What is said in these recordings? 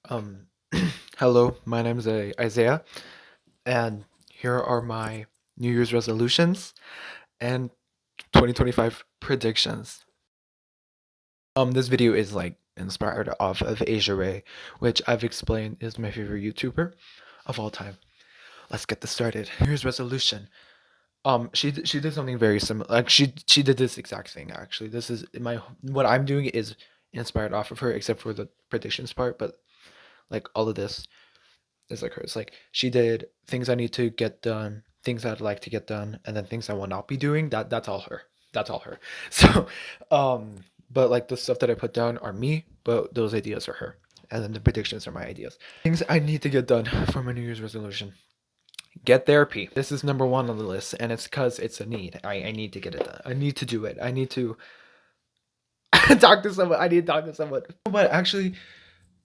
Um, Hello, my name is Isaiah, and here are my New Year's resolutions and 2025 predictions. This video is like inspired off of Aisha Rae, which I've explained is my favorite YouTuber of all time. Let's get this started. New Year's resolution. She did something very similar. Like she did this exact thing actually. This is my what I'm doing is inspired off of her, except for the predictions part. But like all of this is like hers. Like she did things I need to get done, things I'd like to get done, and then things I will not be doing. That's all her. That's all her. So, but like the stuff that I put down are me, but those ideas are her. And then the predictions are my ideas. Things I need to get done for my New Year's resolution. Get therapy. This is number one on the list, and it's because it's a need. I need to get it done. I need to do it. I need to talk to someone. I need to talk to someone. But actually,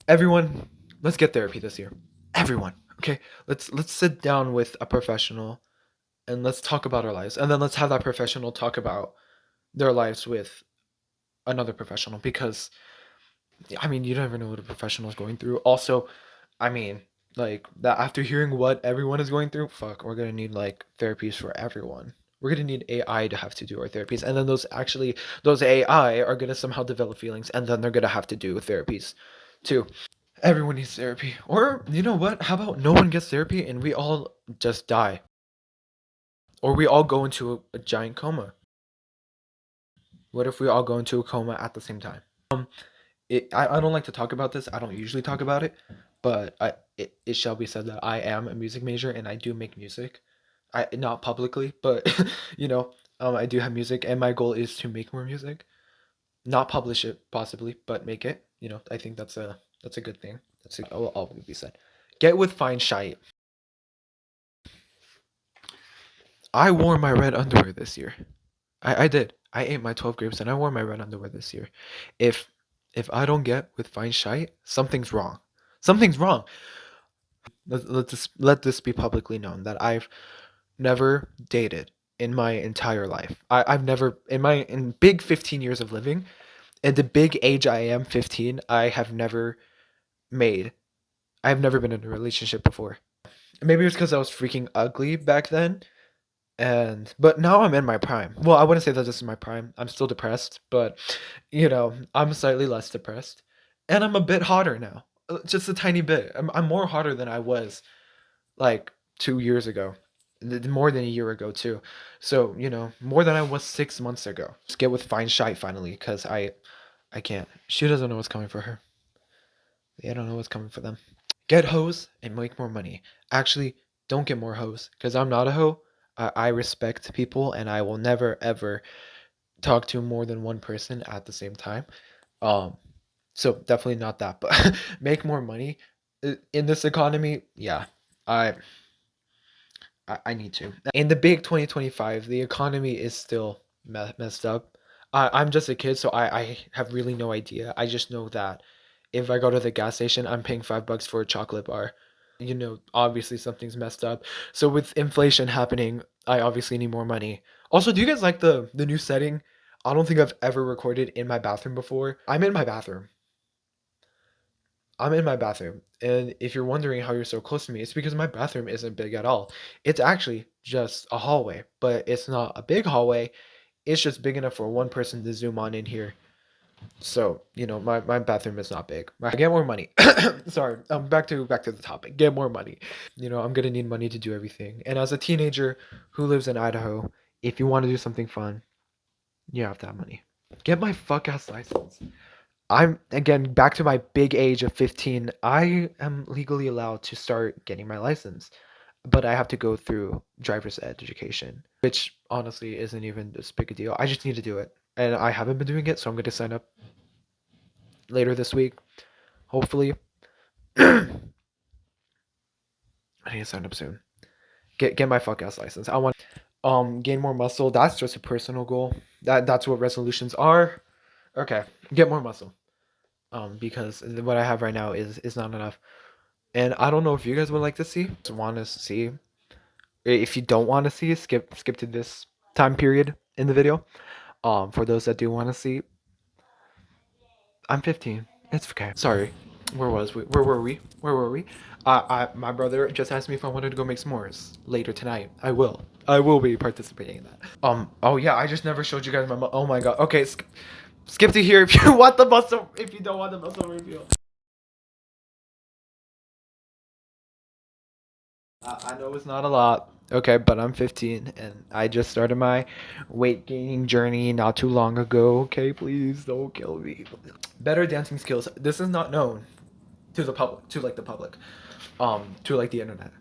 everyone, let's get therapy this year. Everyone, okay? Let's sit down with a professional and let's talk about our lives. And then let's have that professional talk about their lives with another professional because I mean, you never know what a professional is going through. Also, I mean, like that after hearing what everyone is going through, fuck, we're going to need like therapies for everyone. We're going to need AI to have to do our therapies. And then those AI are going to somehow develop feelings and then they're going to have to do therapies too. Everyone needs therapy. Or, you know what? How about no one gets therapy and we all just die? Or we all go into a giant coma. What if we all go into a coma at the same time? I don't like to talk about this. I don't usually talk about it, but it shall be said that I am a music major and I do make music. I not publicly, but you know, I do have music and my goal is to make more music. Not publish it possibly, but make it. You know, I think that's a good thing. All will be said. Get with fine shite. I wore my red underwear this year. I did. I ate my 12 grapes and I wore my red underwear this year. If if I don't get with fine shite, something's wrong. Something's wrong. Let this be publicly known that I've never dated in my entire life. I've never in big 15 years of living, at the big age I am 15, made I've never been in a relationship before. Maybe it's because I was freaking ugly back then. But now I'm in my prime. Well, I wouldn't say that this is my prime. I'm still depressed, but I'm slightly less depressed, and I'm a bit hotter now, just a tiny bit. I'm more hotter than I was like 2 years ago, more than a year ago too. So more than I was 6 months ago. Just get with fine shite finally, cause I can't. She doesn't know what's coming for her. They don't know what's coming for them. Get hoes and make more money. Actually, don't get more hoes because I'm not a hoe. I respect people and I will never ever talk to more than one person at the same time. Um, so definitely not that, but make more money in this economy. Yeah, I I need to. In the big 2025, the economy is still messed up. I'm just a kid, so I have really no idea. I just know that if I go to the gas station, I'm paying $5 for a chocolate bar. Obviously something's messed up. So with inflation happening, I obviously need more money. Also, do you guys like the new setting? I don't think I've ever recorded in my bathroom before. I'm in my bathroom. I'm in my bathroom. And if you're wondering how you're so close to me, it's because my bathroom isn't big at all. It's actually just a hallway, but it's not a big hallway. It's just big enough for one person to zoom on in here. So, my bathroom is not big. Get more money. Sorry. Back to the topic. Get more money. I'm gonna need money to do everything. And as a teenager who lives in Idaho, if you want to do something fun, you have to have money. Get my fuck ass license. I'm again back to my big age of 15. I am legally allowed to start getting my license, but I have to go through driver's ed education, which honestly isn't even this big a deal. I just need to do it, and I haven't been doing it, so I'm going to sign up later this week. Hopefully, I need to sign up soon. Get my fuck ass license. I want gain more muscle. That's just a personal goal. That's what resolutions are. Okay, get more muscle. Because what I have right now is not enough. And I don't know if you guys would like to see, want to see. If you don't want to see, skip to this time period in the video. For those that do want to see, I'm 15. It's okay. Sorry. Where was we? Where were we? Where were we? My brother just asked me if I wanted to go make s'mores later tonight. I will. I will be participating in that. Oh yeah, I just never showed you guys my. Oh my god. Okay, skip to here if you want the muscle. If you don't want the muscle reveal. I know it's not a lot. Okay, but I'm 15 and I just started my weight gaining journey not too long ago. Okay, please don't kill me. Better dancing skills. This is not known to the public, to like the internet.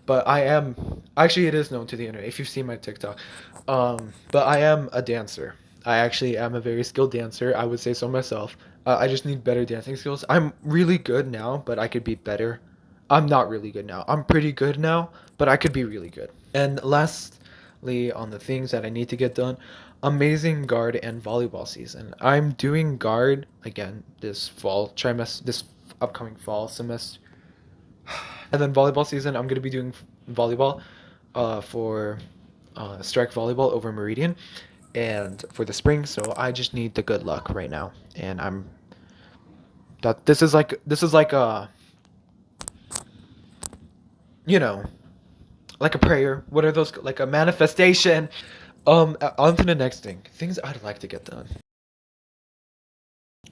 But I am actually it is known to the internet if you've seen my TikTok. But I am a dancer. I actually am a very skilled dancer. I would say so myself. I just need better dancing skills. I'm really good now, but I could be better. I'm not really good now. I'm pretty good now, but I could be really good. And lastly, on the things that I need to get done, amazing guard and volleyball season. I'm doing guard again this fall trimester, this upcoming fall semester. And then volleyball season, I'm gonna be doing volleyball, for strike volleyball over Meridian, and for the spring. So I just need the good luck right now, and I'm that this is like a you know like a prayer. What are those like a manifestation? On to the next thing. Things I'd like to get done.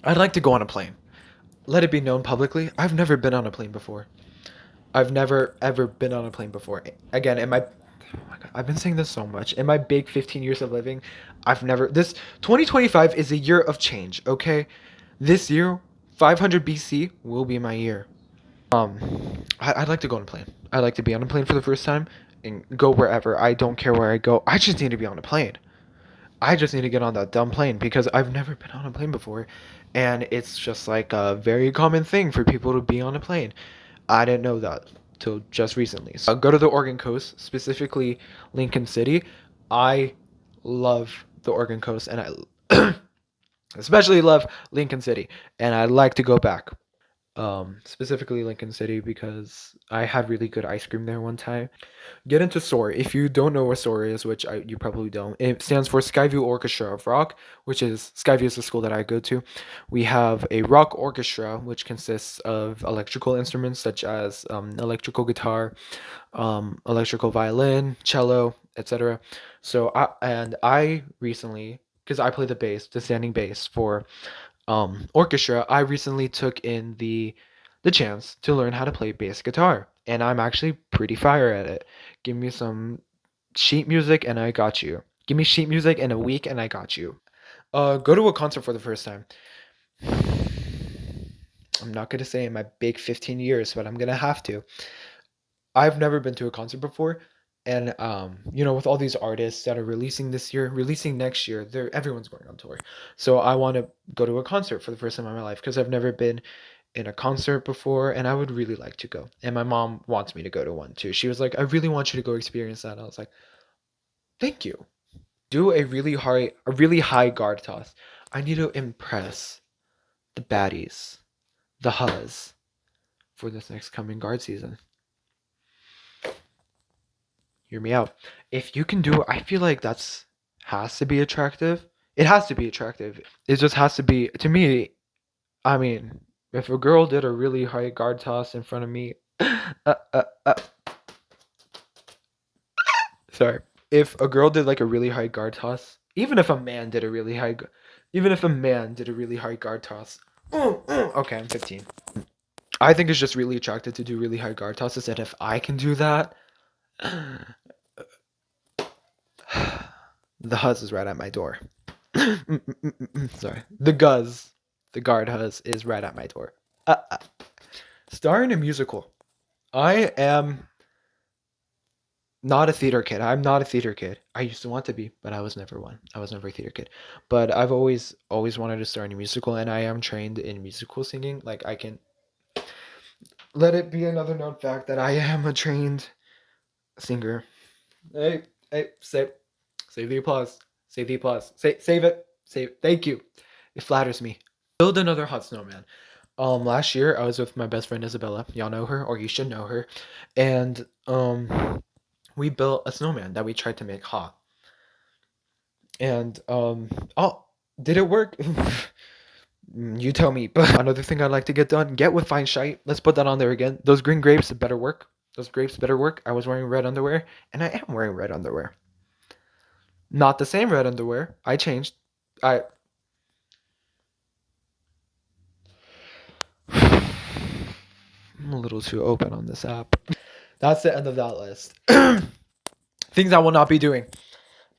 I'd like to go on a plane. Let it be known publicly. I've never been on a plane before. I've never ever been on a plane before. Again, in my oh my god, I've been saying this so much. In my big 15 years of living, I've never this 2025 is a year of change, okay? This year, 500 BC will be my year. I'd like to go on a plane. I'd like to be on a plane for the first time and go wherever. I don't care where I go. I just need to be on a plane. I just need to get on that dumb plane because I've never been on a plane before, and it's just like a very common thing for people to be on a plane. I didn't know that till just recently. So go to the Oregon coast, specifically Lincoln City. I love the Oregon coast, and I especially love Lincoln City, and I'd like to go back. Specifically Lincoln City because I had really good ice cream there one time. Get into SOAR. If you don't know what SOAR is, which you probably don't, it stands for Skyview Orchestra of Rock, which is Skyview is the school that I go to. We have a rock orchestra, which consists of electrical instruments such as electrical guitar, electrical violin, cello, etc. I recently, because I play the bass, the standing bass for orchestra, I recently took in the chance to learn how to play bass guitar, and I'm actually pretty fire at it. Give me some sheet music and I got you. Give me sheet music in a week and I got you. Go to a concert for the first time. I'm not gonna say in my big 15 years, but I'm gonna have to. I've never been to a concert before, and with all these artists that are releasing this year, releasing next year, everyone's going on tour. So I want to go to a concert for the first time in my life because I've never been in a concert before, and I would really like to go. And my mom wants me to go to one too. She was like, "I really want you to go experience that." And I was like, "Thank you." Do a really high guard toss. I need to impress the baddies, the huzz, for this next coming guard season. Hear me out. If you can do it, I feel like that's has to be attractive. It has to be attractive. It just has to be to me. I mean, if a girl did a really high guard toss in front of me, uh, uh, uh, sorry. If a girl did like a really high guard toss, even if a man did a really high, even if a man did a really high guard toss, okay, I'm 15. I think it's just really attractive to do really high guard tosses, and if I can do that, the huzz is right at my door. Sorry. The guard huzz is right at my door. Uh, uh. Star in a musical. I am not a theater kid. I'm not a theater kid. I used to want to be, but I was never one. I was never a theater kid. But I've always wanted to star in a musical, and I am trained in musical singing. Like I can let it be another known fact that I am a trained singer. Hey, hey, save the applause. Save the applause. Save it. Save it. Thank you. It flatters me. Build another hot snowman. Last year I was with my best friend Isabella. Y'all know her, or you should know her. And we built a snowman that we tried to make hot. And oh, did it work? You tell me. But another thing I'd like to get done, get with fine shite. Let's put that on there again. Those green grapes better work. Those grapes better work. I was wearing red underwear, and I am wearing red underwear. Not the same red underwear. I changed. I. I'm a little too open on this app. That's the end of that list. Things I will not be doing.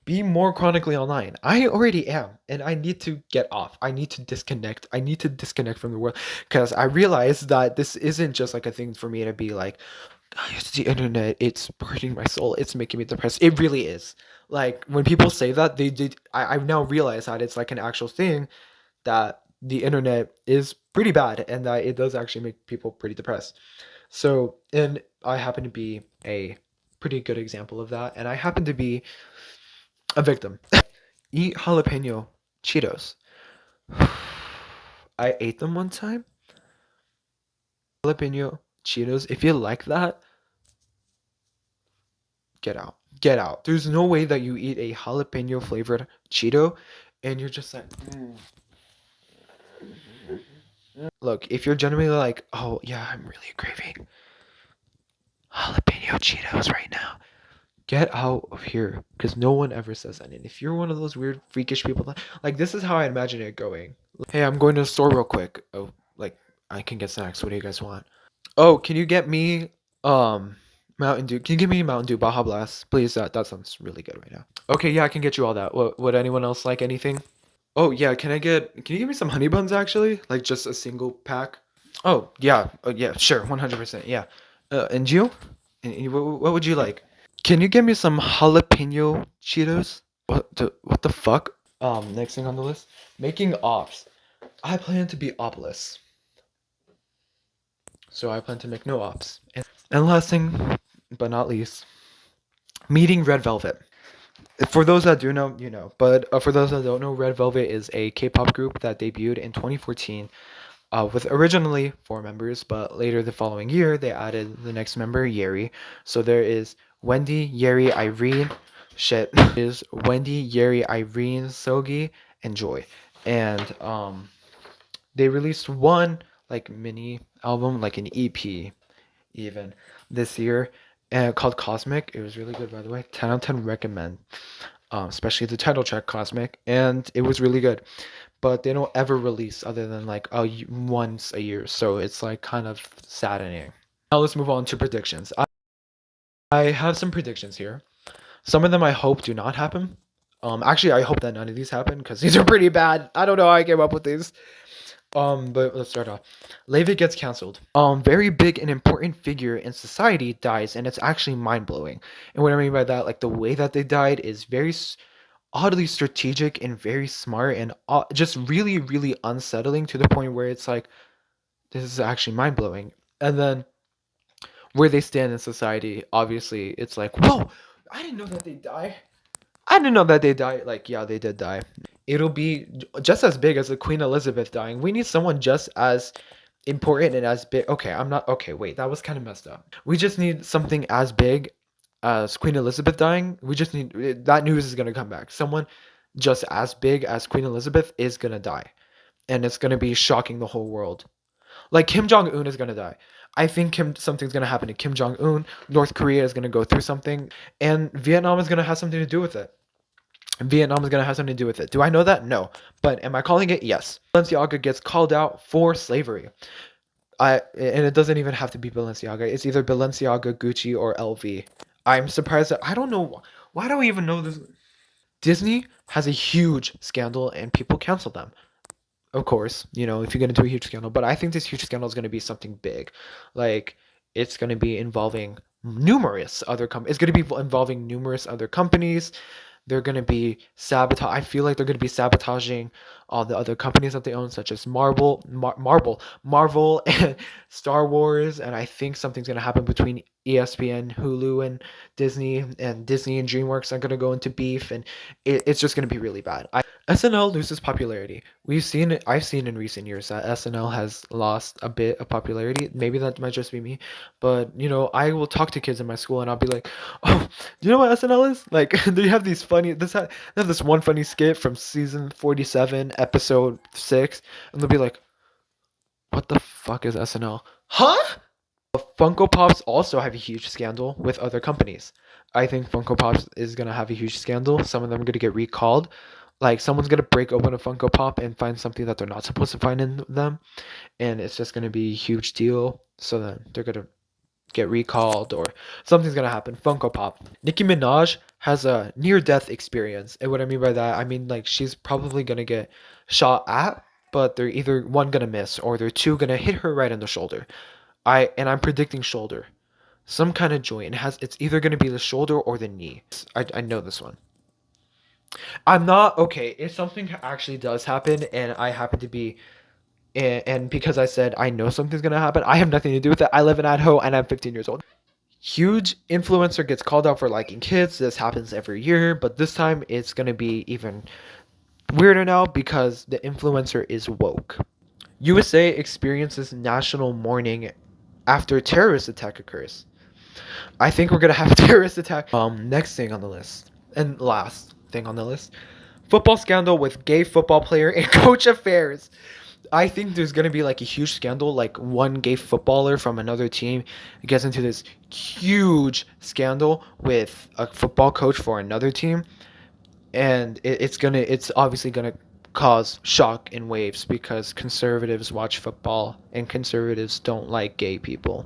Be more chronically online. I already am, and I need to get off. I need to disconnect. I need to disconnect from the world because I realize that this isn't just like a thing for me to be like, "Oh, it's the internet. It's hurting my soul. It's making me depressed." It really is. Like when people say that, they did. I've now realized that it's like an actual thing that the internet is pretty bad and that it does actually make people pretty depressed. So, and I happen to be a pretty good example of that, and I happen to be a victim. Eat jalapeno Cheetos. I ate them one time. Jalapeno Cheetos. If you like that, get out. Get out. There's no way that you eat a jalapeno flavored Cheeto and you're just like, mm. Look, if you're genuinely like, oh yeah, I'm really craving jalapeno Cheetos right now, get out of here because no one ever says that. And if you're one of those weird freakish people that, like, this is how I imagine it going. Hey, I'm going to the store real quick. Oh, like I can get snacks. What do you guys want? Oh, can you get me Mountain Dew? Can you give me Mountain Dew Baja Blast, please? That sounds really good right now. Okay, yeah, I can get you all that. Would anyone else like anything? Oh yeah, can you give me some honey buns actually? Like just a single pack? Oh yeah, sure, 100%. Yeah. And you? And what would you like? Can you give me some jalapeno Cheetos? What the fuck? Next thing on the list, making ops. I plan to be opless, so I plan to make no ops. And last thing, but not least, meeting Red Velvet. For those that do know, you know. But for those that don't know, Red Velvet is a K-pop group that debuted in 2014 with originally four members, but later the following year they added the next member, Yeri. So there is Wendy, Yeri, Irene, shit, is Wendy, Yeri, Irene, Sogi, and Joy. And they released one like mini album, like an EP even this year, called Cosmic. It was really good, by the way. 10 out of 10 recommend. Especially the title track Cosmic, and it was really good. But they don't ever release other than like once a year, so it's like kind of saddening. Now let's move on to predictions. I have some predictions here. Some of them I hope do not happen. Actually, I hope that none of these happen because these are pretty bad. I don't know how I came up with these. But let's start off. Levitt gets canceled. Very big and important figure in society dies, and it's actually mind blowing. And what I mean by that, like the way that they died is very oddly strategic and very smart, and just really, really unsettling to the point where it's like this is actually mind blowing. And then where they stand in society, obviously, it's like, whoa, I didn't know that they die. I didn't know that they died. Like, yeah, they did die. It'll be just as big as the Queen Elizabeth dying. We need someone just as important and as big. Okay, I'm not. Okay, wait, that was kind of messed up. We just need something as big as Queen Elizabeth dying. We just need that news is gonna come back. Someone just as big as Queen Elizabeth is gonna die, and it's gonna be shocking the whole world. Like Kim Jong Un is gonna die. I think something's gonna happen to Kim Jong Un. North Korea is gonna go through something, and Vietnam is gonna have something to do with it. Vietnam is going to have something to do with it. Do I know that? No. But am I calling it? Yes. Balenciaga gets called out for slavery. And it doesn't even have to be Balenciaga. It's either Balenciaga, Gucci, or LV. I'm surprised that I don't know why do I even know this. Disney has a huge scandal and people cancel them. Of course, you know, if you get into a huge scandal, but I think this huge scandal is going to be something big. Like it's going to be involving numerous other companies. It's going to be involving numerous other companies. They're going to be I feel like they're going to be sabotaging all the other companies that they own, such as Marvel, and Star Wars. And I think something's going to happen between ESPN, Hulu, and Disney and DreamWorks are going to go into beef, and it's just going to be really bad. SNL loses popularity. I've seen in recent years that SNL has lost a bit of popularity. Maybe that might just be me, but you know, I will talk to kids in my school and I'll be like, "Oh, do you know what SNL is? Like, they have these funny. They have this one funny skit from season 47, episode 6, and they'll be like, "What the fuck is SNL?" Huh? Funko Pops also have a huge scandal with other companies. I think Funko Pops is gonna have a huge scandal. Some of them are gonna get recalled. Like someone's gonna break open a Funko Pop and find something that they're not supposed to find in them, and it's just gonna be a huge deal. So then they're gonna get recalled or something's gonna happen. Funko Pop. Nicki Minaj has a near-death experience, and what I mean by that, I mean like she's probably gonna get shot at, but they're either one gonna miss or they're two gonna hit her right in the shoulder. I'm predicting shoulder. Some kind of joint. It's either gonna be the shoulder or the knee. I know this one. I'm not okay. If something actually does happen and I happen to be and because I said I know something's gonna happen, I have nothing to do with it. I live in Idaho and I'm 15 years old. Huge influencer gets called out for liking kids. This happens every year, but this time it's gonna be even weirder now because the influencer is woke. USA experiences national mourning after terrorist attack occurs. I think we're gonna have a terrorist attack. Next thing on the list, and last thing on the list, football scandal with gay football player and coach affairs. I think there's gonna be like a huge scandal, like one gay footballer from another team gets into this huge scandal with a football coach for another team, and it's obviously gonna cause shock in waves because conservatives watch football and conservatives don't like gay people.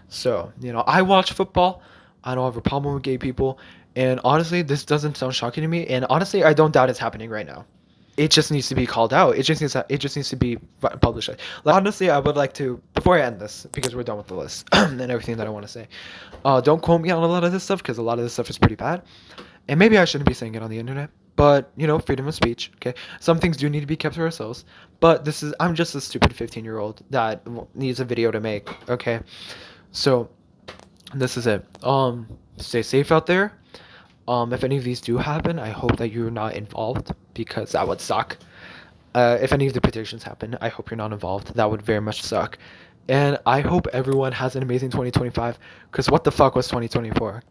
So, I watch football. I don't have a problem with gay people. And honestly, this doesn't sound shocking to me. And honestly, I don't doubt it's happening right now. It just needs to be called out. It just needs to be published. Like, honestly, I would like to, before I end this, because we're done with the list and everything that I want to say, don't quote me on a lot of this stuff because a lot of this stuff is pretty bad. And maybe I shouldn't be saying it on the internet. But, freedom of speech, okay? Some things do need to be kept to ourselves. But I'm just a stupid 15-year-old that needs a video to make, okay? So, this is it. Stay safe out there. If any of these do happen, I hope that you're not involved because that would suck. If any of the predictions happen, I hope you're not involved. That would very much suck. And I hope everyone has an amazing 2025 because what the fuck was 2024?